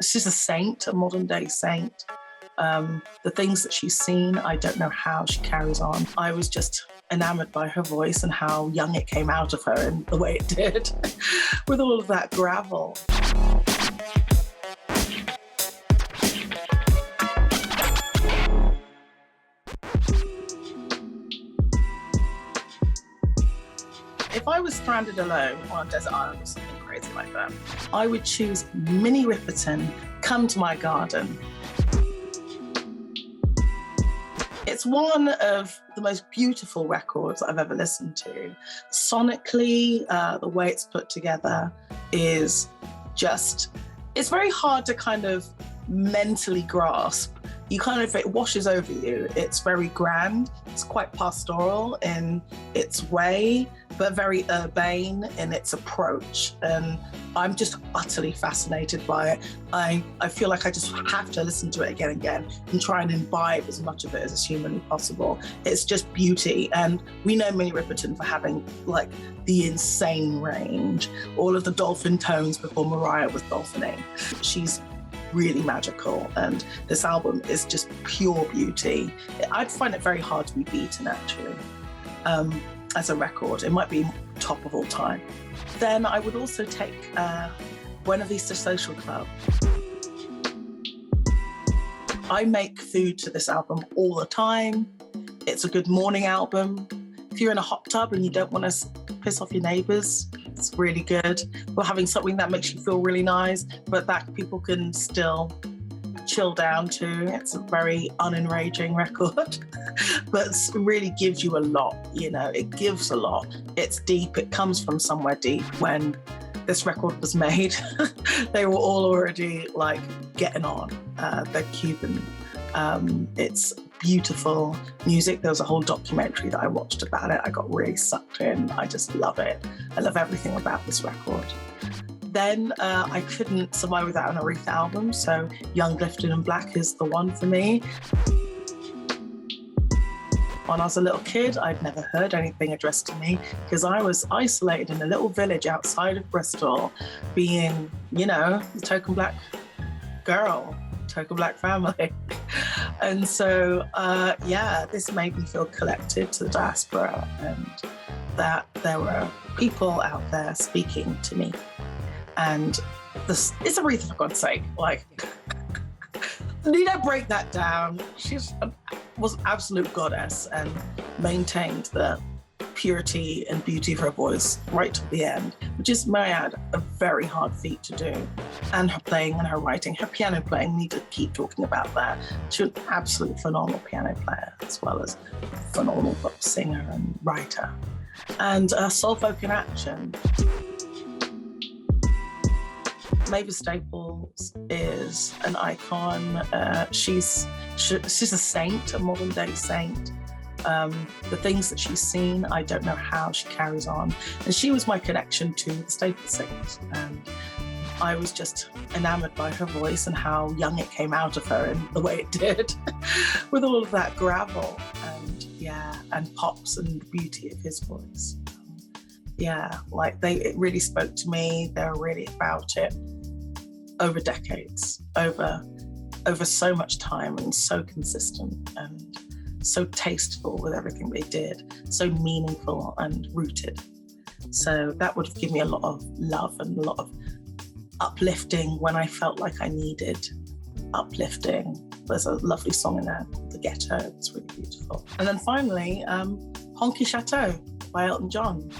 She's a saint, a modern day saint. The things that she's seen, I don't know how she carries on. I was just enamored by her voice and how young it came out of her and the way it did with all of that gravel. If I was stranded alone on a desert island or something crazy like that, I would choose Minnie Riperton, Come to My Garden. It's one of the most beautiful records I've ever listened to. Sonically, the way it's put together is just, it's very hard to kind of mentally grasp. It washes over you. It's very grand. It's quite pastoral in its way, but very urbane in its approach. And I'm just utterly fascinated by it. I feel like I just have to listen to it again and again and try and imbibe as much of it as is humanly possible. It's just beauty. And we know Minnie Riperton for having like the insane range, all of the dolphin tones before Mariah was dolphining. She's really magical, and this album is just pure beauty. I'd find it very hard to be beaten, actually, as a record. It might be top of all time. Then I would also take Buena Vista Social Club. I make food to this album all the time. It's a good morning album. If you're in a hot tub and you don't want to piss off your neighbours, it's really good. Or having something that makes you feel really nice, but that people can still chill down to. It's a very unenraging record, but it really gives you a lot, you know, it gives a lot. It's deep, it comes from somewhere deep. When this record was made, they were all already like getting on. They're Cuban. It's beautiful music. There was a whole documentary that I watched about it. I got really sucked in. I just love it. I love everything about this record. Then I couldn't survive without an Aretha album, so Young, Gifted and Black is the one for me. When I was a little kid, I'd never heard anything addressed to me because I was isolated in a little village outside of Bristol, being, you know, the token black girl, token black family. And so, this made me feel connected to the diaspora and that there were people out there speaking to me. And this is Aretha, for God's sake. Like, you don't break that down. She was an absolute goddess and maintained the purity and beauty of her voice right to the end, which is, may I add, a very hard feat to do. And her playing and her writing, her piano playing, we need to keep talking about that. She's an absolute phenomenal piano player, as well as phenomenal pop singer and writer. And soul folk in action. Mavis Staples is an icon. She's a saint, a modern day saint. The things that she's seen, I don't know how she carries on. And she was my connection to the Staples singers. And I was just enamored by her voice and how young it came out of her and the way it did with all of that gravel and pops and the beauty of his voice. It really spoke to me. They were really about it over decades, over so much time, and so consistent and so tasteful with everything they did, so meaningful and rooted. So that would have given me a lot of love and a lot of uplifting when I felt like I needed uplifting. There's a lovely song in there called The Ghetto. It's really beautiful. And then finally, Honky Chateau by Elton John.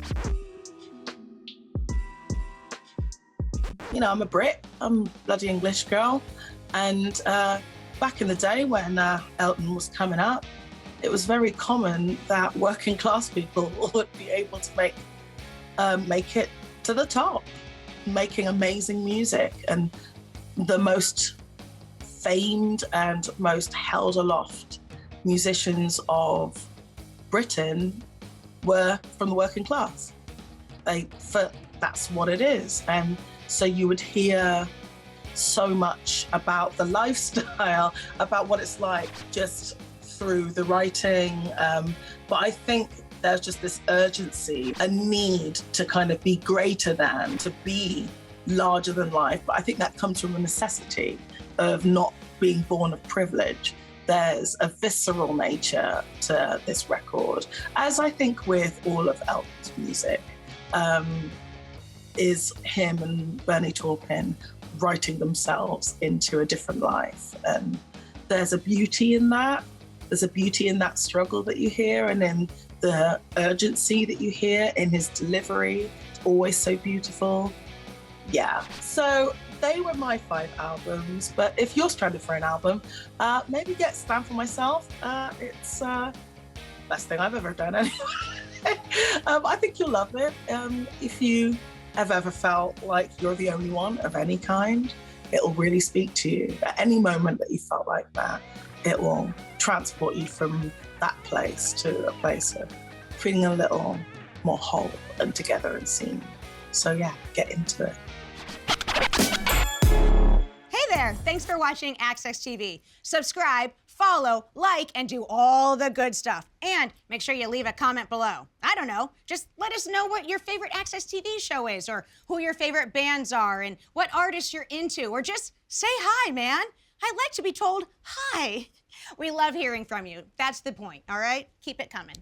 You know, I'm a Brit, I'm a bloody English girl. And back in the day when Elton was coming up, it was very common that working class people would be able to make it to the top, making amazing music. And the most famed and most held aloft musicians of Britain were from the working class. That's what it is. And so you would hear so much about the lifestyle, about what it's like just through the writing. But I think there's just this urgency, a need to kind of be greater than, to be larger than life, but I think that comes from a necessity of not being born of privilege. There's a visceral nature to this record, as I think with all of Elton's music, is him and Bernie Taupin writing themselves into a different life. And there's a beauty in that. There's a beauty in that struggle that you hear, and in the urgency that you hear in his delivery. It's always so beautiful. Yeah, so they were my 5 albums, but if you're stranded for an album, maybe get Stand For Myself. It's the best thing I've ever done anyway. I think you'll love it. If you have ever felt like you're the only one of any kind, it'll really speak to you. At any moment that you felt like that, it will transport you from that place to a place of feeling a little more whole and together and seen. So yeah, get into it. Hey there, thanks for watching AXS TV. Subscribe, follow, like, and do all the good stuff. And make sure you leave a comment below. I don't know, just let us know what your favorite AXS TV show is, or who your favorite bands are, and what artists you're into, or just say hi, man. I like to be told hi. We love hearing from you. That's the point, all right? Keep it coming.